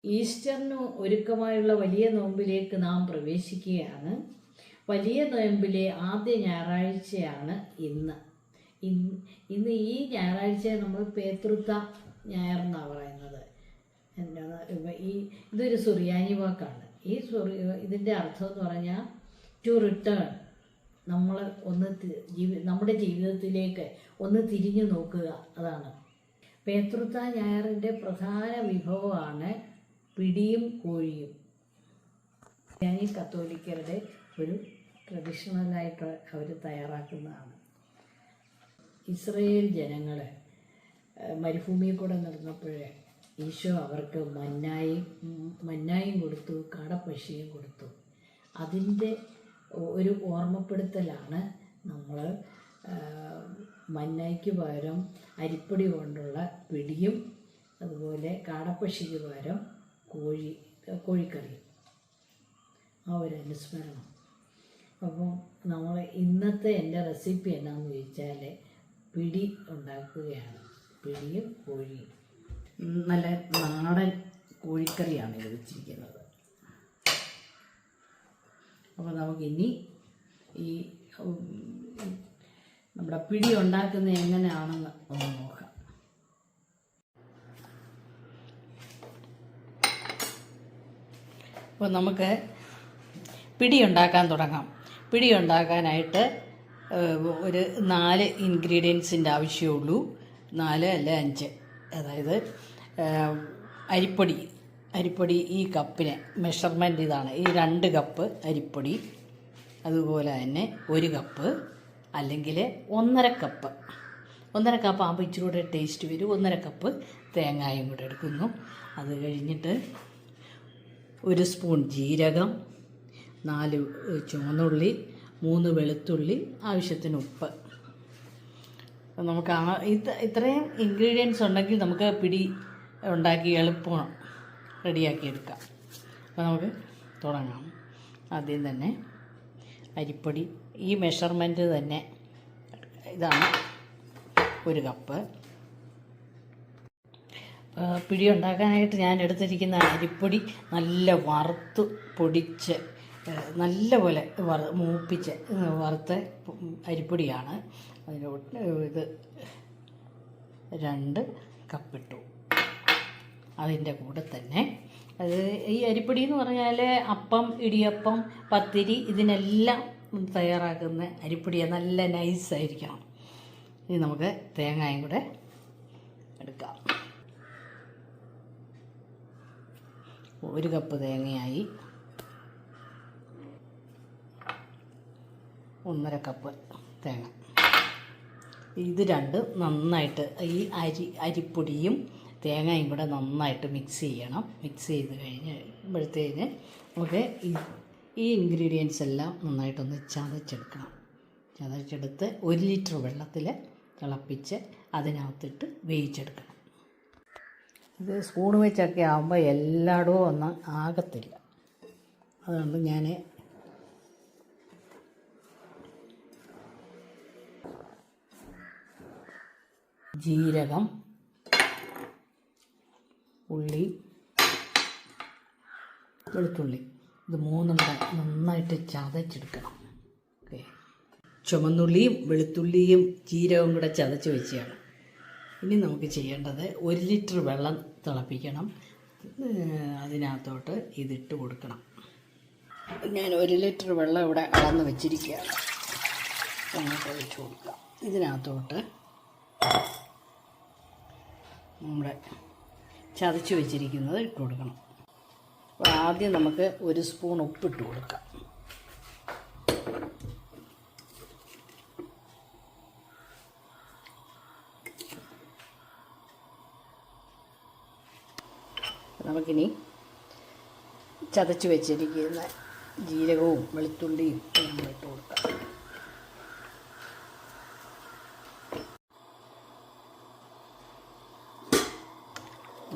ഈസ്റ്ററിന് ഒരുക്കമായുള്ള വലിയ നോമ്പിലേക്ക് നാം പ്രവേശിക്കുകയാണ്. വലിയ നോമ്പിലെ ആദ്യ ഞായറാഴ്ചയാണ് ഇന്ന്. ഇന്ന് ഈ ഞായറാഴ്ച നമ്മൾ പേതൃത്വ ഞായർ എന്നാണ് പറയുന്നത്. ഇതൊരു സുറിയാനി വാക്കാണ്. ഇതിൻ്റെ അർത്ഥം എന്ന് പറഞ്ഞാൽ ടു റിട്ടേൺ, നമ്മൾ നമ്മുടെ ജീവിതത്തിലേക്ക് ഒന്ന് തിരിഞ്ഞു നോക്കുക, അതാണ്. പേതൃത്വ ഞായറിൻ്റെ പ്രധാന വിഭവമാണ് പിടിയും കോഴിയും. സുറിയാനി കത്തോലിക്കരുടെ ഒരു ട്രഡീഷണലായിട്ട് അവർ തയ്യാറാക്കുന്നതാണ്. ഇസ്രയേൽ ജനങ്ങൾ മരുഭൂമിയിൽ കൂടെ നടന്നപ്പോഴേ ഈശോ അവർക്ക് മന്നായും കൊടുത്തു, കാടപ്പക്ഷിയും കൊടുത്തു. അതിൻ്റെ ഒരു ഓർമ്മപ്പെടുത്തലാണ് നമ്മൾ മന്നായ്ക്ക് പകരം അരിപ്പൊടി കൊണ്ടുള്ള പിടിയും അതുപോലെ കാടപ്പക്ഷിക്ക് പകരം കോഴിക്കറി, ആ ഒരു അനുസ്മരണം. അപ്പം നമ്മൾ ഇന്നത്തെ എൻ്റെ റെസിപ്പി എന്നാന്ന് ചോദിച്ചാൽ പിടി ഉണ്ടാക്കുകയാണ്. പിടിയും കോഴിയും, നല്ല നാടൻ കോഴിക്കറിയാണ് ഇത് വെച്ചിരിക്കുന്നത്. അപ്പോൾ നമുക്കിനി ഈ നമ്മുടെ പിടി ഉണ്ടാക്കുന്നത് എങ്ങനെയാണെന്ന് ഒന്ന് നോക്കാം. അപ്പോൾ നമുക്ക് പിടി ഉണ്ടാക്കാൻ തുടങ്ങാം. പിടി ഉണ്ടാക്കാനായിട്ട് ഒരു 4 ഇൻഗ്രീഡിയൻസിൻ്റെ ആവശ്യമുള്ളൂ. 4 അല്ല 5. അതായത് അരിപ്പൊടി ഈ കപ്പിന് മെഷർമെൻറ്റ് ഇതാണ്. ഈ 2 കപ്പ് അരിപ്പൊടി, അതുപോലെ തന്നെ 1 കപ്പ് അല്ലെങ്കിൽ 1.5 കപ്പ്. 1.5 കപ്പ് ആകുമ്പോൾ ഇച്ചിരി കൂടെ ടേസ്റ്റ് വരും. 1.5 കപ്പ് തേങ്ങായും കൂടെ എടുക്കുന്നു. അത് കഴിഞ്ഞിട്ട് 1 സ്പൂൺ ജീരകം, 4 ചുവന്നുള്ളി, 3 വെളുത്തുള്ളി, ആവശ്യത്തിന് ഉപ്പ്. നമുക്ക് ഇത്രയും ഇൻഗ്രീഡിയൻസ് ഉണ്ടെങ്കിൽ നമുക്ക് പിടി ഉണ്ടാക്കി എളുപ്പം റെഡിയാക്കി എടുക്കാം. അപ്പോൾ നമുക്ക് തുടങ്ങാം. ആദ്യം തന്നെ അരിപ്പൊടി ഈ മെഷർമെൻറ്റ് തന്നെ, ഇതാണ് 1 കപ്പ്. പിടി ഉണ്ടാക്കാനായിട്ട് ഞാൻ എടുത്തിരിക്കുന്ന അരിപ്പൊടി നല്ല വറുത്ത് പൊടിച്ച് നല്ലപോലെ മൂപ്പിച്ച് വറുത്ത അരിപ്പൊടിയാണ്. അതിലോട്ട് ഇത് 2 കപ്പിട്ടു. അതിൻ്റെ കൂടെ തന്നെ ഈ അരിപ്പൊടി എന്ന് പറഞ്ഞാൽ അപ്പം, ഇടിയപ്പം, പത്തിരി ഇതിനെല്ലാം തയ്യാറാക്കുന്ന അരിപ്പൊടിയാണ്. നല്ല നൈസായിരിക്കണം. ഇനി നമുക്ക് തേങ്ങയും കൂടെ എടുക്കാം. 1 കപ്പ് തേങ്ങയായി. 1.5 കപ്പ് തേങ്ങ. ഇത് രണ്ടും നന്നായിട്ട് ഈ അരിപ്പൊടിയും തേങ്ങയും കൂടെ നന്നായിട്ട് മിക്സ് ചെയ്യണം. മിക്സ് ചെയ്ത് കഴിയുമ്പോഴത്തേന് നമുക്ക് ഈ ഇൻഗ്രീഡിയൻസ് എല്ലാം നന്നായിട്ടൊന്ന് ചതച്ചെടുക്കണം. ചതച്ചെടുത്ത് 1 ലിറ്റർ വെള്ളത്തിൽ തിളപ്പിച്ച് അതിനകത്തിട്ട് വേവിച്ചെടുക്കണം. ഇത് സ്പൂൺ വെച്ചൊക്കെ ആകുമ്പോൾ എല്ലായിടവും ഒന്നും ആകത്തില്ല. അതുകൊണ്ട് ഞാൻ ജീരകം, ഉള്ളി, വെളുത്തുള്ളി, ഇത് 3 കൂടെ നന്നായിട്ട് ചതച്ചെടുക്കണം. ഓക്കെ. ചുവന്നുള്ളിയും വെളുത്തുള്ളിയും ജീരകവും കൂടെ ചതച്ച് വെച്ചാണ്. ഇനി നമുക്ക് ചെയ്യേണ്ടത് 1 ലിറ്റർ വെള്ളം തിളപ്പിക്കണം. അതിനകത്തോട്ട് ഇതിട്ട് കൊടുക്കണം. ഞാൻ 1 ലിറ്റർ വെള്ളം ഇവിടെ അളന്ന് വെച്ചിരിക്കുകയാണ്. അങ്ങോട്ട് ഒഴിച്ച് കൊടുക്കാം. ഇതിനകത്തോട്ട് നമ്മുടെ ചതച്ച് വെച്ചിരിക്കുന്നത് ഇട്ട് കൊടുക്കണം. അപ്പോൾ ആദ്യം നമുക്ക് 1 സ്പൂൺ ഉപ്പിട്ട് കൊടുക്കാം. നമുക്കിനി ചതച്ച് വെച്ചിരിക്കുന്ന ജീരകവും വെളുത്തുള്ളിയും നമ്മൾ ഇട്ട് കൊടുക്കാം.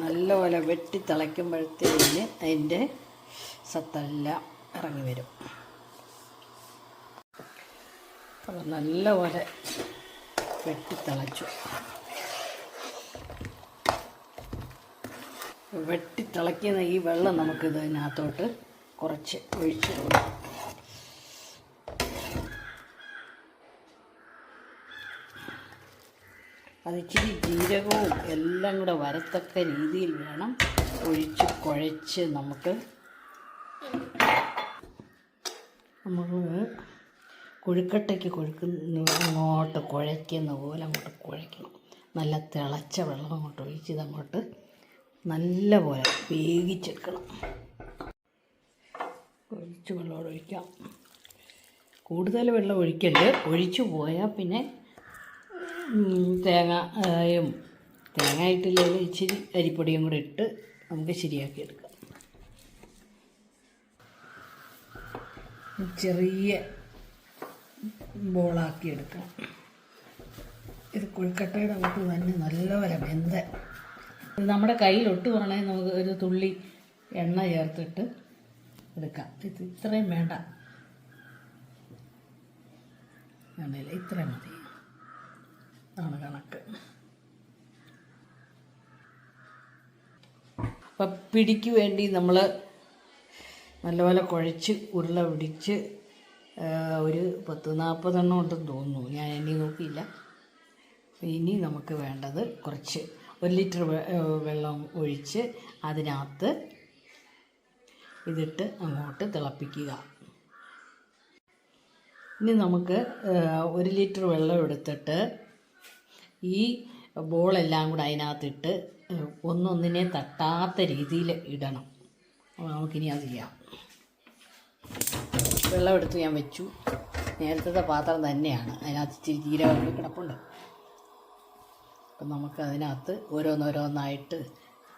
നല്ലപോലെ വെട്ടി തിളയ്ക്കുമ്പോഴത്തേന് അതിൻ്റെ സത്തെല്ലാം ഇറങ്ങി വരും. അപ്പോൾ നല്ലപോലെ വെട്ടി തിളച്ചു. വെട്ടി തിളയ്ക്കുന്ന ഈ വെള്ളം നമുക്കിതിനകത്തോട്ട് കുറച്ച് ഒഴിച്ച് കൊടുക്കാം. അതിച്ചിരി ജീരകവും എല്ലാം കൂടെ വരത്തക്ക രീതിയിൽ വേണം ഒഴിച്ച് കുഴച്ച് നമുക്ക് കൊഴുക്കട്ടയ്ക്ക് അങ്ങോട്ട് കുഴയ്ക്കുന്ന പോലെ അങ്ങോട്ട് കുഴയ്ക്കണം. നല്ല തിളച്ച വെള്ളം അങ്ങോട്ട് ഒഴിച്ച് ഇതങ്ങോട്ട് നല്ല പോലെ വേവിച്ചെടുക്കണം. ഒഴിച്ച് വെള്ളം ഒഴിക്കാം. കൂടുതൽ വെള്ളം ഒഴിക്കരുത്. ഒഴിച്ചു പോയാൽ പിന്നെ തേങ്ങ ഇട്ടില്ലെങ്കിൽ ഇച്ചിരി അരിപ്പൊടിയും കൂടെ ഇട്ട് നമുക്ക് ശരിയാക്കിയെടുക്കാം. ചെറിയ ബോളാക്കി എടുക്കണം. ഇത് കൊഴുക്കട്ടയുടെ നമുക്ക് തന്നെ നല്ലപോലെ ഇത് നമ്മുടെ കയ്യിലൊട്ട് പറഞ്ഞാൽ നമുക്ക് ഒരു തുള്ളി എണ്ണ ചേർത്തിട്ട് എടുക്കാം. ഇത് ഇത്രയും വേണ്ട, വേണ്ടല്ലേ, ഇത്രയും മതി. ആണ് കണക്ക്. അപ്പം പിടിക്ക് വേണ്ടി നമ്മൾ നല്ലപോലെ കുഴച്ച് ഉരുള പിടിച്ച് ഒരു 10-40 എണ്ണം ഉണ്ടെന്ന് തോന്നുന്നു, ഞാൻ എണ്ണി നോക്കിയില്ല. ഇനി നമുക്ക് വേണ്ടത് കുറച്ച് 1 ലിറ്റർ വെള്ളം ഒഴിച്ച് അതിനകത്ത് ഇതിട്ട് അങ്ങോട്ട് തിളപ്പിക്കുക. ഇനി നമുക്ക് 1 ലിറ്റർ വെള്ളം എടുത്തിട്ട് ഈ ബോളെല്ലാം കൂടെ അതിനകത്തിട്ട് ഒന്നൊന്നിനെ തട്ടാത്ത രീതിയിൽ ഇടണം. നമുക്കിനി അത് ചെയ്യാം. വെള്ളം എടുത്ത് ഞാൻ വെച്ചു. നേരത്തെ പാത്രം തന്നെയാണ്, അതിനകത്ത് ഇച്ചിരി ജീരകം കിടപ്പുണ്ട്. അപ്പം നമുക്ക് അതിനകത്ത് ഓരോന്നോരോന്നായിട്ട്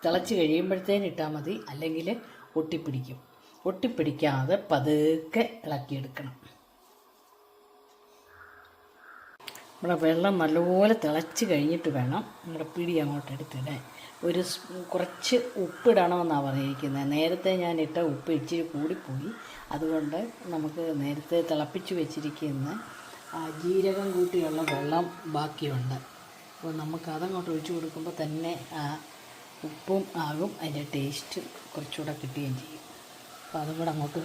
തിളച്ച് കഴിയുമ്പോഴത്തേന് ഇട്ടാൽ മതി, അല്ലെങ്കിൽ ഒട്ടിപ്പിടിക്കും. ഒട്ടിപ്പിടിക്കാതെ പതുക്കെ ഇളക്കിയെടുക്കണം. നമ്മുടെ വെള്ളം നല്ലപോലെ തിളച്ച് കഴിഞ്ഞിട്ട് വേണം നമ്മുടെ പിടി അങ്ങോട്ട് എടുത്തിടാൻ. കുറച്ച് ഉപ്പിടണമെന്നാണ് പറഞ്ഞിരിക്കുന്നത്. നേരത്തെ ഞാൻ ഇട്ട ഉപ്പ് ഇച്ചിരി കൂടിപ്പോയി. അതുകൊണ്ട് നമുക്ക് നേരത്തെ തിളപ്പിച്ച് വെച്ചിരിക്കുന്ന ജീരകം കൂട്ടിയുള്ള വെള്ളം ബാക്കിയുണ്ട്. അപ്പോൾ നമുക്കതങ്ങോട്ട് ഒഴിച്ച് കൊടുക്കുമ്പോൾ തന്നെ ഉപ്പും ആകും, അതിൻ്റെ ടേസ്റ്റ് കുറച്ചുകൂടെ കിട്ടുകയും ചെയ്യും. അപ്പോൾ അതും കൂടെ അങ്ങോട്ട്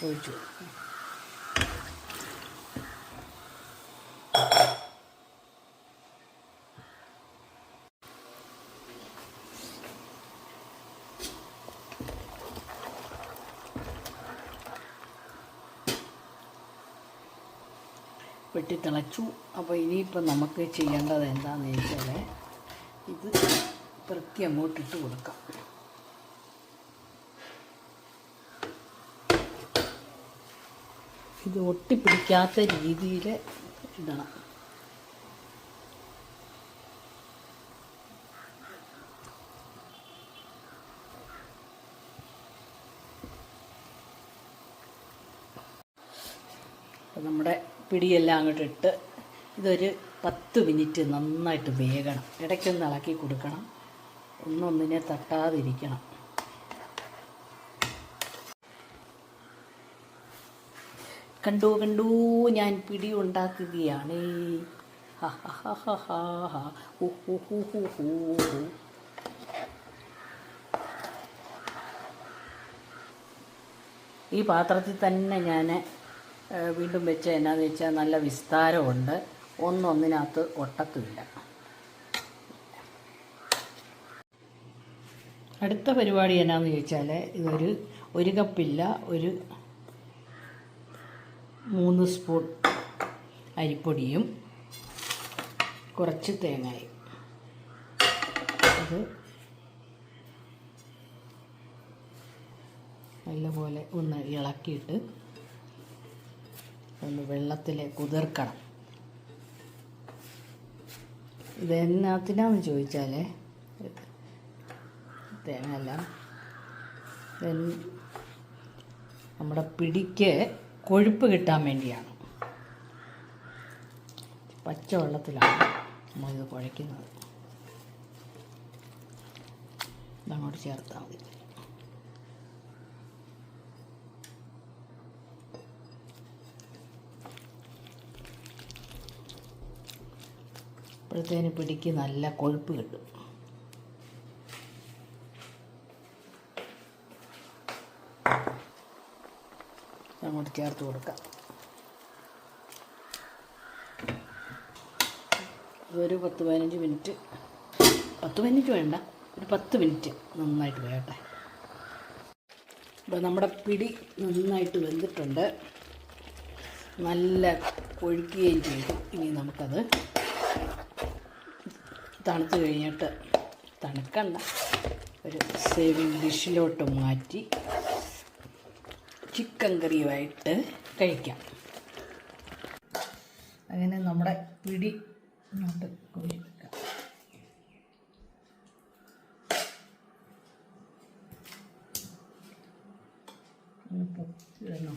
ഒഴിച്ചു കൊടുക്കും. വെട്ടി തിളച്ചു. അപ്പോൾ ഇനിയിപ്പോൾ നമുക്ക് ചെയ്യേണ്ടത് എന്താണെന്ന് ചോദിച്ചാൽ ഇത് പെറുക്കി അങ്ങോട്ടിട്ട് കൊടുക്കാം. ഇത് ഒട്ടിപ്പിടിക്കാത്ത രീതിയിൽ ഇടണം. അപ്പം നമ്മുടെ പിടിയെല്ലാം അങ്ങോട്ട് ഇട്ട് ഇതൊരു 10 മിനിറ്റ് നന്നായിട്ട് വേകണം. ഇടയ്ക്കൊന്ന് ഇളക്കി കൊടുക്കണം, ഒന്നൊന്നിനെ തട്ടാതിരിക്കണം. കണ്ടു ഞാൻ പിടി ഉണ്ടാക്കുകയാണ്. ഈ പാത്രത്തിൽ തന്നെ ഞാൻ വീണ്ടും വെച്ച എന്നാന്ന് വെച്ചാൽ നല്ല വിസ്താരമുണ്ട്, ഒന്നൊന്നിനകത്ത് ഒട്ടത്തുമില്ല. അടുത്ത പരിപാടി എന്നാന്ന് ചോദിച്ചാൽ ഒരു കപ്പില്ല, ഒരു 3 സ്പൂൺ അരിപ്പൊടിയും കുറച്ച് തേങ്ങയും. അത് നല്ലപോലെ ഒന്ന് ഇളക്കിയിട്ട് ഒന്ന് വെള്ളത്തിൽ കുതിർക്കണം. ഇതെന്നാത്തിനാന്ന് ചോദിച്ചാൽ തേങ്ങ എല്ലാം നമ്മുടെ പിടിക്ക് കൊഴുപ്പ് കിട്ടാൻ വേണ്ടിയാണ്. പച്ചവെള്ളത്തിലാണ് നമ്മളിത് കുഴയ്ക്കുന്നത്. ഇതങ്ങോട്ട് ചേർത്താൽ മതി. അപ്പോഴത്തേന് പിടിക്ക് നല്ല കൊഴുപ്പ് കിട്ടും. അങ്ങോട്ട് ചേർത്ത് കൊടുക്കാം. ഒരു 10-15 മിനിറ്റ്, 10-15 വേണ്ട, ഒരു 10 മിനിറ്റ് നന്നായിട്ട് വേകട്ടെ. ഇപ്പോൾ നമ്മുടെ പിടി നന്നായിട്ട് വെന്തിട്ടുണ്ട്, നല്ല കൊഴുക്കുകയും ചെയ്തു. ഇനി നമുക്കത് തണുത്ത് കഴിഞ്ഞിട്ട്, തണുക്കണ്ട, ഒരു സേവിങ് ഡിഷിലോട്ട് മാറ്റി ചിക്കൻ കറിയുമായിട്ട് കഴിക്കാം. അങ്ങനെ നമ്മുടെ പിടി ഇങ്ങോട്ട് കോരി വെക്കാം. പൊക്കി വേണോ?